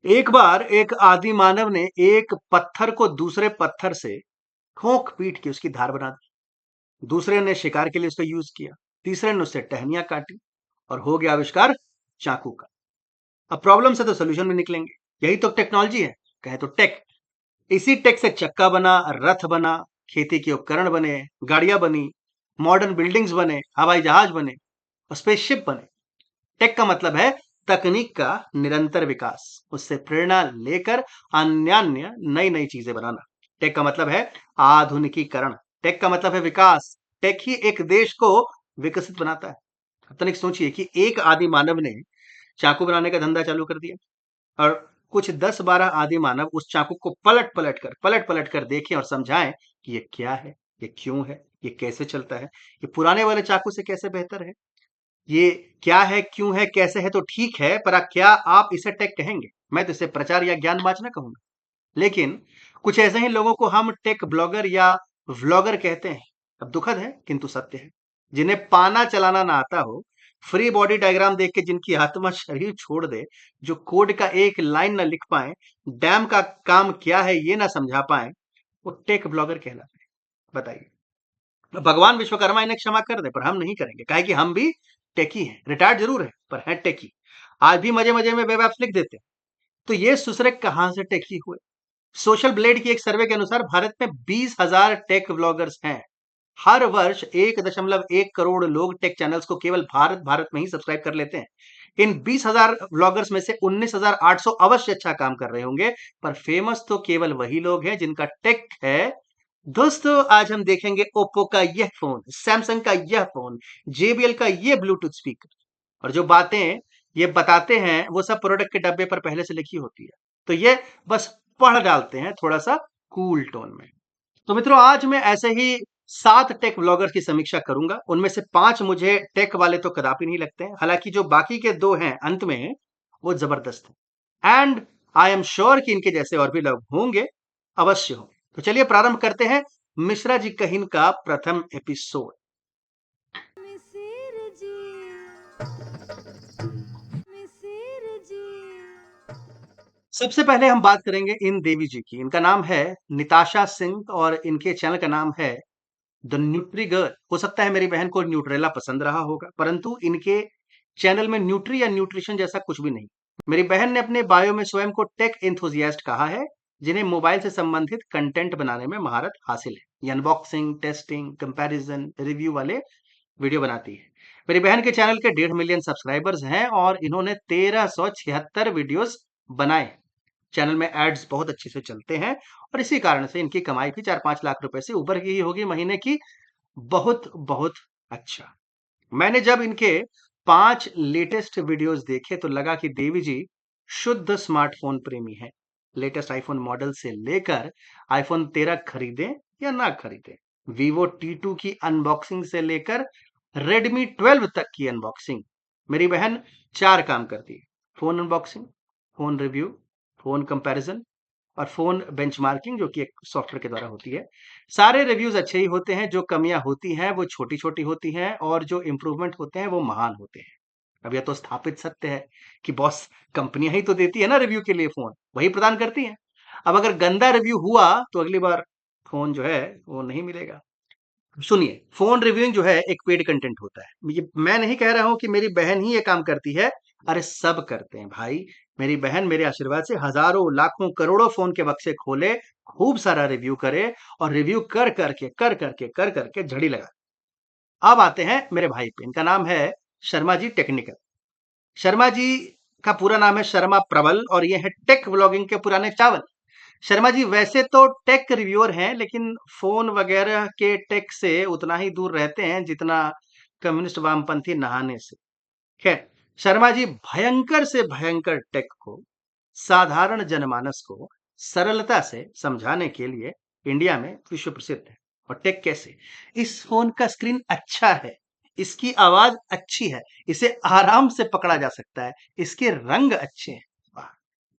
एक बार एक आदि मानव ने एक पत्थर को दूसरे पत्थर से ठोक पीट के उसकी धार बना दी। दूसरे ने शिकार के लिए उसका यूज किया। तीसरे ने उससे टहनियां काटी और हो गया आविष्कार चाकू का। अब प्रॉब्लम से तो सोल्यूशन भी निकलेंगे। यही तो टेक्नोलॉजी है, कहे तो टेक। इसी टेक से चक्का बना, रथ बना, खेती के उपकरण बने, गाड़ियां बनी, मॉडर्न बिल्डिंग्स बने, हवाई जहाज बने और स्पेसशिप बने। टेक का मतलब है तकनीक का निरंतर विकास, उससे प्रेरणा लेकर अन्य नई नई चीजें बनाना। टेक का मतलब है आधुनिकीकरण। टेक का मतलब है विकास। टेक ही एक देश को विकसित बनाता है। अब तनिक सोचिए कि एक आदि मानव ने चाकू बनाने का धंधा चालू कर दिया और कुछ 10-12 आदि मानव उस चाकू को पलट पलट कर देखें और समझाएं कि ये क्या है, ये क्यों है, ये कैसे चलता है, ये पुराने वाले चाकू से कैसे बेहतर है। ये क्या है, क्यों है, कैसे है तो ठीक है, पर क्या आप इसे टेक कहेंगे? मैं तो इसे प्रचार या ज्ञान बांटना कहूंगा। लेकिन कुछ ऐसे ही लोगों को हम टेक ब्लॉगर या व्लॉगर कहते हैं। अब दुखद है किंतु सत्य है। जिन्हें पाना चलाना ना आता हो, फ्री बॉडी डायग्राम देख के जिनकी आत्मा शरीर छोड़ दे, जो कोड का एक लाइन ना लिख पाए, डैम का काम क्या है ये ना समझा पाए, वो टेक ब्लॉगर कहलाते हैं। बताइए। भगवान विश्वकर्मा इन्हें क्षमा कर दे, पर हम नहीं करेंगे, काहे कि हम भी टेकी हैं। रिटायर्ड जरूर है पर हैं टेकी। आज भी मजे मजे में वेब एप्स लिख देते हैं। तो ये सुसरे कहां से टेकी हुए? सोशल ब्लेड की एक सर्वे के अनुसार भारत में 20,000 टेक व्लॉगर्स हैं। हर वर्ष 1.1 करोड़ लोग टेक चैनल्स को केवल भारत भारत में ही सब्सक्राइब कर लेते हैं। इन 20,000 व्लॉगर्स में से 19,800 अवश्य अच्छा काम कर रहे होंगे, पर फेमस तो केवल वही लोग हैं जिनका टेक है। दोस्तों, आज हम देखेंगे ओप्पो का यह फोन, सैमसंग का यह फोन, जेबीएल का यह ब्लूटूथ स्पीकर। और जो बातें ये बताते हैं वो सब प्रोडक्ट के डब्बे पर पहले से लिखी होती है, तो ये बस पढ़ डालते हैं थोड़ा सा कूल टोन में। तो मित्रों, आज मैं ऐसे ही 7 टेक व्लॉगर्स की समीक्षा करूंगा। उनमें से 5 मुझे टेक वाले तो कदापि नहीं लगते हैं, हालांकि जो बाकी के 2 हैं अंत में, वो जबरदस्त हैं। एंड आई एम श्योर कि इनके जैसे और भी लोग होंगे, अवश्य होंगे। तो चलिए प्रारंभ करते हैं मिश्रा जी कहिन का प्रथम एपिसोड। मिसिर जी मिसिर जी सबसे पहले हम बात करेंगे इन देवी जी की। इनका नाम है निताशा सिंह और इनके चैनल का नाम है द न्यूट्री गर्ल। हो सकता है मेरी बहन को न्यूट्रेला पसंद रहा होगा, परंतु इनके चैनल में न्यूट्री या न्यूट्रिशन जैसा कुछ भी नहीं। मेरी बहन ने अपने बायो में स्वयं को टेक एंथुजियास्ट कहा है, जिन्हें मोबाइल से संबंधित कंटेंट बनाने में महारत हासिल है। ये अनबॉक्सिंग, टेस्टिंग, कंपैरिजन, रिव्यू वाले वीडियो बनाती है। मेरी बहन के चैनल के 1.5 मिलियन सब्सक्राइबर्स हैं और इन्होंने 1376 वीडियोस बनाए। चैनल में एड्स बहुत अच्छे से चलते हैं और इसी कारण से इनकी कमाई भी 4-5 लाख रुपए से ऊपर की ही होगी महीने की। बहुत बहुत अच्छा। मैंने जब इनके 5 लेटेस्ट वीडियोस देखे तो लगा कि देवी जी शुद्ध स्मार्टफोन प्रेमी हैं। लेटेस्ट आईफोन मॉडल से लेकर आईफोन 13 खरीदें या ना खरीदें, वीवो T2 की अनबॉक्सिंग से लेकर रेडमी 12 तक की अनबॉक्सिंग, मेरी बहन 4 काम करती है। Phone unboxing, phone review, phone comparison और फोन बेंचमार्किंग, जो कि एक सॉफ्टवेयर के द्वारा होती है। सारे रिव्यूज अच्छे ही होते हैं। जो कमियां होती हैं वो छोटी छोटी होती हैं और जो इंप्रूवमेंट होते हैं वो महान होते हैं। अब यह तो स्थापित सत्य है कि बॉस, कंपनियां ही तो देती है ना रिव्यू के लिए, फोन वही प्रदान करती हैं। अब अगर गंदा रिव्यू हुआ तो अगली बार फोन जो है वो नहीं मिलेगा। सुनिए, फोन रिव्यूइंग जो है एक पेड कंटेंट होता है। ये मैं नहीं कह रहा हूं कि मेरी बहन ही ये काम करती है। अरे सब करते हैं भाई। मेरी बहन मेरे आशीर्वाद से हजारों, लाखों, करोड़ों फोन के बक्से खोले, खूब सारा रिव्यू करे और रिव्यू कर करके झड़ी लगा। अब आते हैं मेरे भाई पे। इनका नाम है शर्मा जी टेक्निकल। शर्मा जी का पूरा नाम है शर्मा प्रबल और ये है टेक व्लॉगिंग के पुराने चावल। शर्मा जी वैसे तो टेक रिव्यूअर हैं, लेकिन फोन वगैरह के टेक से उतना ही दूर रहते हैं जितना कम्युनिस्ट वामपंथी नहाने से। खैर, शर्मा जी भयंकर से भयंकर टेक को साधारण जनमानस को सरलता से समझाने के लिए इंडिया में विश्व प्रसिद्ध है। और टेक कैसे? इस फोन का स्क्रीन अच्छा है, इसकी आवाज अच्छी है, इसे आराम से पकड़ा जा सकता है, इसके रंग अच्छे हैं। वाह!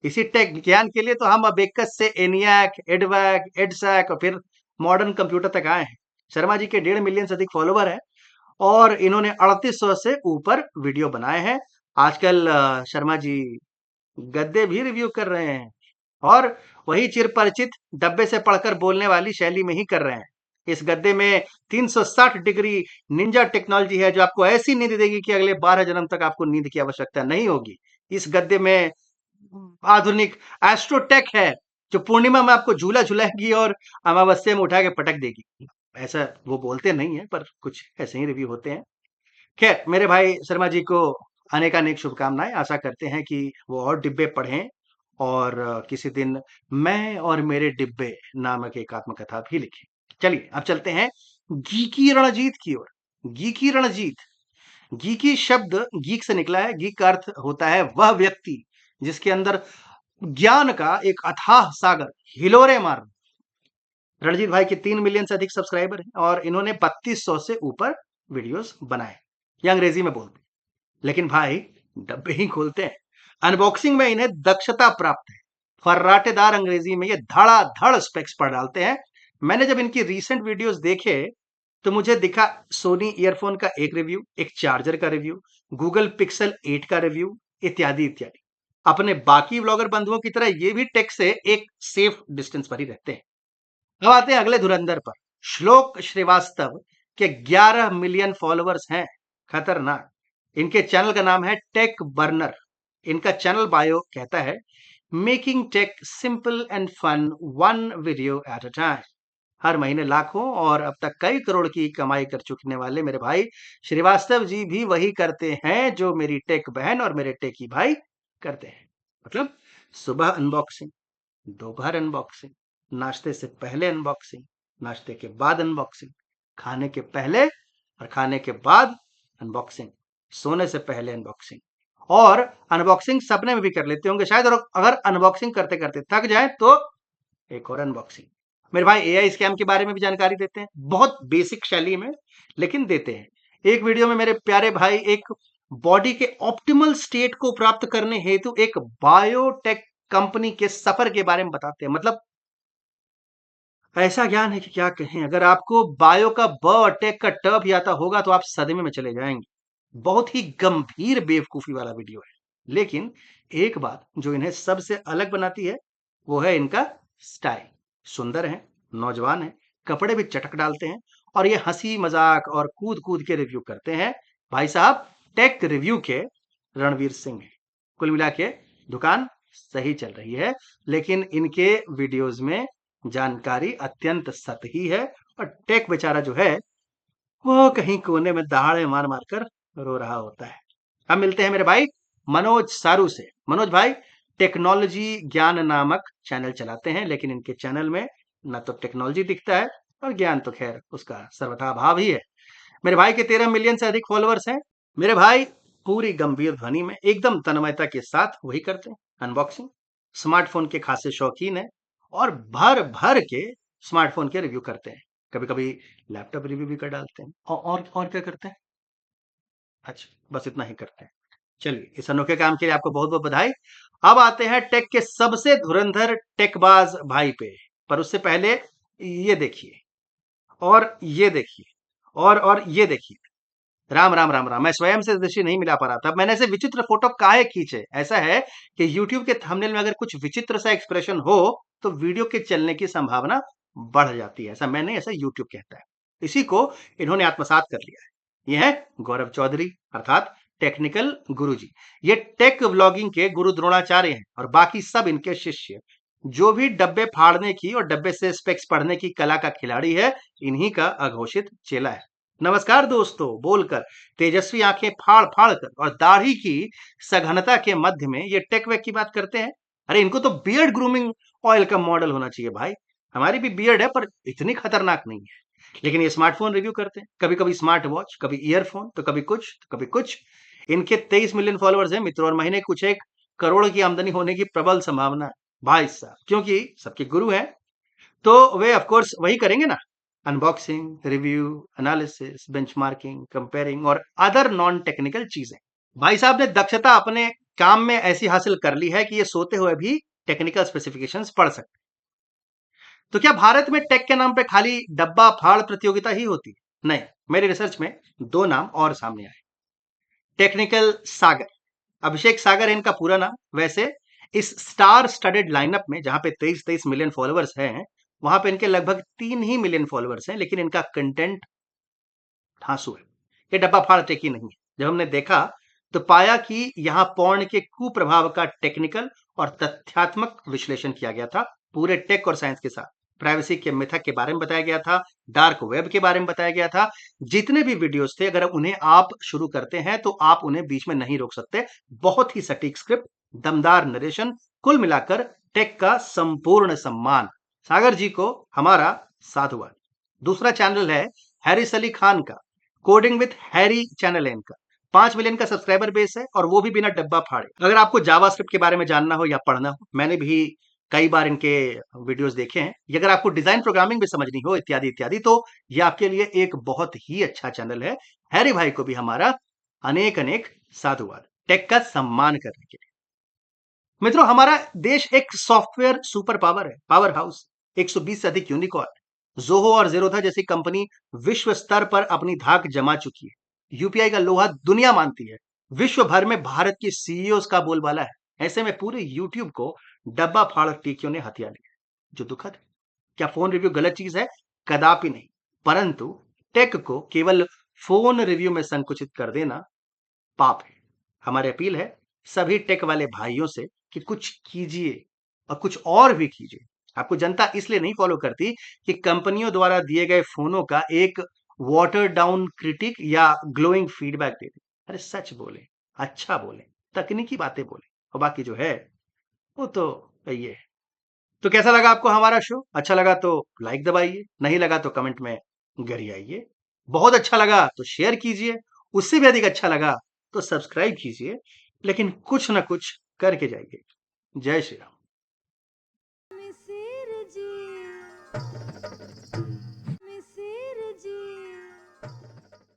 इसी टेक ज्ञान के लिए तो हम अबेकस से एनियाक, एडवैक, एडसैक और फिर मॉडर्न कंप्यूटर तक आए हैं। शर्मा जी के 1.5 मिलियन से अधिक फॉलोवर हैं और इन्होंने 3800 से ऊपर वीडियो बनाए हैं। आजकल शर्मा जी गद्दे भी रिव्यू कर रहे हैं, और वही चिरपरिचित डब्बे से पढ़कर बोलने वाली शैली में ही कर रहे हैं। इस गद्दे में 360 डिग्री निंजा टेक्नोलॉजी है, जो आपको ऐसी नींद देगी कि अगले 12 जन्म तक आपको नींद की आवश्यकता नहीं होगी। इस गद्दे में आधुनिक एस्ट्रोटेक है, जो पूर्णिमा में आपको झूला झुलाएगी और अमावस्या में उठा के पटक देगी। ऐसा वो बोलते नहीं है, पर कुछ ऐसे ही रिव्यू होते हैं। खैर, मेरे भाई शर्मा जी को अनेकानेक शुभकामनाएं। आशा करते हैं कि वो और डिब्बे पढ़ें, और किसी दिन मैं और मेरे डिब्बे नामक एक आत्मकथा भी लिखें। चलिए अब चलते हैं गीकी रणजीत की ओर। गीकी रणजीत, गीकी शब्द गीक से निकला है। गीक का अर्थ होता है वह व्यक्ति जिसके अंदर ज्ञान का एक अथाह सागर हिलोरे मार। रणजीत भाई के 3 मिलियन से अधिक सब्सक्राइबर हैं, और इन्होंने 3200 से ऊपर वीडियोस बनाए। ये अंग्रेजी में बोलते हैं, लेकिन भाई डब्बे ही खोलते हैं। अनबॉक्सिंग में इन्हें दक्षता प्राप्त है। फर्राटेदार अंग्रेजी में ये धड़ाधड़ स्पेक्स पढ़ डालते हैं। मैंने जब इनकी रीसेंट वीडियोस देखे, तो मुझे दिखा सोनी ईयरफोन का एक रिव्यू, एक चार्जर का रिव्यू, गूगल पिक्सल 8 का रिव्यू, इत्यादि इत्यादि। अपने बाकी व्लॉगर बंधुओं की तरह ये भी टेक से एक सेफ डिस्टेंस पर ही रहते हैं। अब आते हैं अगले धुरंधर पर। श्लोक श्रीवास्तव के 11 मिलियन फॉलोअर्स हैं। खतरनाक। इनके चैनल का नाम है टेक बर्नर। इनका चैनल बायो कहता है, making tech simple and fun, one video at a time. हर महीने लाखों और अब तक कई करोड़ की कमाई कर चुकने वाले मेरे भाई श्रीवास्तव जी भी वही करते हैं जो मेरी टेक बहन और मेरे टेकी भाई करते हैं। मतलब सुबह अनबॉक्सिंग, दोपहर अनबॉक्सिंग, नाश्ते से पहले अनबॉक्सिंग, नाश्ते के बाद अनबॉक्सिंग, खाने के पहले और खाने के बाद अनबॉक्सिंग, सोने से पहले अनबॉक्सिंग, और अनबॉक्सिंग सपने में भी कर लेते होंगे शायद, और अगर अनबॉक्सिंग करते करते थक जाए तो एक और अनबॉक्सिंग। मेरे भाई एआई स्कैम के बारे में भी जानकारी देते हैं, बहुत बेसिक शैली में, लेकिन देते हैं। एक वीडियो में मेरे प्यारे भाई एक बॉडी के ऑप्टिमल स्टेट को प्राप्त करने हेतु एक बायोटेक कंपनी के सफर के बारे में बताते हैं। मतलब ऐसा ज्ञान है कि क्या कहें। अगर आपको बायो का ब और टेक का ट भी आता होगा तो आप सदमे में चले जाएंगे। बहुत ही गंभीर बेवकूफी वाला वीडियो है, लेकिन एक बात जो इन्हें सबसे अलग बनाती है वो है इनका स्टाइल। सुंदर है, नौजवान है, कपड़े भी चटक डालते हैं, और ये हंसी मजाक और कूद कूद के रिव्यू करते हैं। भाई साहब टेक रिव्यू के रणवीर सिंह हैं। कुल मिला के दुकान सही चल रही है, लेकिन इनके वीडियोस में जानकारी अत्यंत सतही है, और टेक बेचारा जो है वो कहीं कोने में दहाड़े मार मार कर रो रहा होता है। अब मिलते हैं मेरे भाई मनोज सारू से। मनोज भाई टेक्नोलॉजी ज्ञान नामक चैनल चलाते हैं, लेकिन इनके चैनल में न तो टेक्नोलॉजी दिखता है, और ज्ञान तो खैर उसका सर्वथा अभाव ही है। मेरे भाई के 13 मिलियन से अधिक फॉलोअर्स हैं। मेरे भाई पूरी गंभीर ध्वनि में एकदम तन्मयता के साथ वही करते हैं, अनबॉक्सिंग। स्मार्टफोन के खासे शौकीन है, और भर भर के स्मार्टफोन के रिव्यू करते हैं। कभी कभी लैपटॉप रिव्यू भी कर डालते हैं, और क्या करते हैं। अच्छा, बस इतना ही करते हैं। चलिए, इस अनोखे काम के लिए आपको बहुत बहुत बधाई। अब आते हैं टेक के सबसे धुरंधर टेकबाज भाई पे, पर उससे पहले ये देखिए, और ये देखिए, और ये देखिए। राम राम राम राम, मैं स्वयं से दृष्टि नहीं मिला पा रहा था। मैंने ऐसे विचित्र फोटो काहे खींचे। ऐसा है कि YouTube के थंबनेल में अगर कुछ विचित्र सा एक्सप्रेशन हो, तो वीडियो के चलने की संभावना बढ़ जाती है। ऐसा मैं नहीं, ऐसा YouTube कहता है। इसी को इन्होंने आत्मसात कर लिया है। ये है गौरव चौधरी, अर्थात टेक्निकल गुरुजी। ये टेक व्लॉगिंग के गुरु द्रोणाचार्य हैं, और बाकी सब इनके शिष्य। जो भी डब्बे फाड़ने की और डब्बे से स्पेक्स पढ़ने की कला का खिलाड़ी है, इन्हीं का अघोषित चेला है। नमस्कार दोस्तों बोलकर, तेजस्वी आंखें फाड़ फाड़ कर और दाढ़ी की सघनता के मध्य में ये टेक वेक की बात करते हैं। अरे इनको तो बियर्ड ग्रूमिंग ऑयल का मॉडल होना चाहिए भाई। हमारी भी बियर्ड है, पर इतनी खतरनाक नहीं है। लेकिन ये स्मार्टफोन रिव्यू करते हैं, कभी कभी स्मार्ट वॉच, कभी ईयरफोन, तो कभी कुछ तो कभी कुछ। इनके 23 मिलियन फॉलोअर्स हैं मित्रों, और महीने कुछ 1 करोड़ की आमदनी होने की प्रबल संभावना है भाई साहब, क्योंकि सबके गुरु हैं। तो वे ऑफ कोर्स वही करेंगे ना, unboxing, review, analysis, benchmarking, comparing और अदर नॉन टेक्निकल चीजें। भाई साहब ने दक्षता अपने काम में ऐसी हासिल कर ली है कि ये सोते हुए भी टेक्निकल स्पेसिफिकेशंस पढ़ सकते हैं। तो क्या भारत में टेक के नाम पे खाली डब्बा फाड़ प्रतियोगिता ही होती है? नहीं, मेरी रिसर्च में 2 नाम और सामने आए। टेक्निकल सागर, अभिषेक सागर है इनका पूरा नाम। वैसे इस स्टार स्टडेड लाइनअप में जहां पे 23-23 मिलियन फॉलोअर्स हैं, वहां पे इनके लगभग 3 ही मिलियन फॉलोअर्स हैं, लेकिन इनका कंटेंट धांसू है। ये डब्बा फाड़ टेकी नहीं है। जब हमने देखा तो पाया कि यहाँ पॉर्न के कुप्रभाव का टेक्निकल और तथ्यात्मक विश्लेषण किया गया था, पूरे टेक और साइंस के साथ। प्राइवेसी के मिथक के बारे में बताया गया था, डार्क वेब के बारे में बताया गया था। जितने भी वीडियोस थे, अगर उन्हें आप शुरू करते हैं तो आप उन्हें बीच में नहीं रोक सकते। बहुत ही सटीक स्क्रिप्ट, दमदार नरेशन, कुल मिलाकर टेक का संपूर्ण सम्मान। सागर जी को हमारा साधुवाद। दूसरा चैनल है हैरिस अली खान का, कोडिंग विथ हैरी चैनल है इनका। 5 मिलियन का सब्सक्राइबर बेस है और वो भी बिना डब्बा फाड़े। अगर आपको जावास्क्रिप्ट के बारे में जानना हो या पढ़ना हो, मैंने भी कई बार इनके वीडियोस देखे हैं। ये अगर आपको डिजाइन प्रोग्रामिंग भी समझनी हो इत्यादि इत्यादि, तो ये आपके लिए एक बहुत ही अच्छा चैनल है। हैरी भाई को भी हमारा अनेक अनेक साधुवाद, टेक का सम्मान करने के लिए। मित्रों, हमारा देश एक सॉफ्टवेयर सुपर पावर है, पावर हाउस। 120 से अधिक यूनिकॉर्न, जोहो और जेरोधा जैसी कंपनी विश्व स्तर पर अपनी धाक जमा चुकी है। यूपीआई का लोहा दुनिया मानती है। विश्व भर में भारत की सीईओ का बोलबाला है। ऐसे में पूरे यूट्यूब को डब्बा फाड़ टीकियों ने हथिया लिया, जो दुखद है। क्या फोन रिव्यू गलत चीज है? कदापि नहीं। परंतु टेक को केवल फोन रिव्यू में संकुचित कर देना पाप है। हमारी अपील है सभी टेक वाले भाइयों से कि कुछ कीजिए और कुछ और भी कीजिए। आपको जनता इसलिए नहीं फॉलो करती कि कंपनियों द्वारा दिए गए फोनों का एक वाटर डाउन क्रिटिक या ग्लोइंग फीडबैक दे दे। अरे सच बोले, अच्छा बोले, तकनीकी बातें बोले, और बाकी जो है वो तो ये है। तो कैसा लगा आपको हमारा शो? अच्छा लगा तो लाइक दबाइए, नहीं लगा तो कमेंट में गरियाइए। बहुत अच्छा लगा तो शेयर कीजिए, उससे भी अधिक अच्छा लगा तो सब्सक्राइब कीजिए, लेकिन कुछ ना कुछ करके जाइए। जय श्री राम। मिसिर जी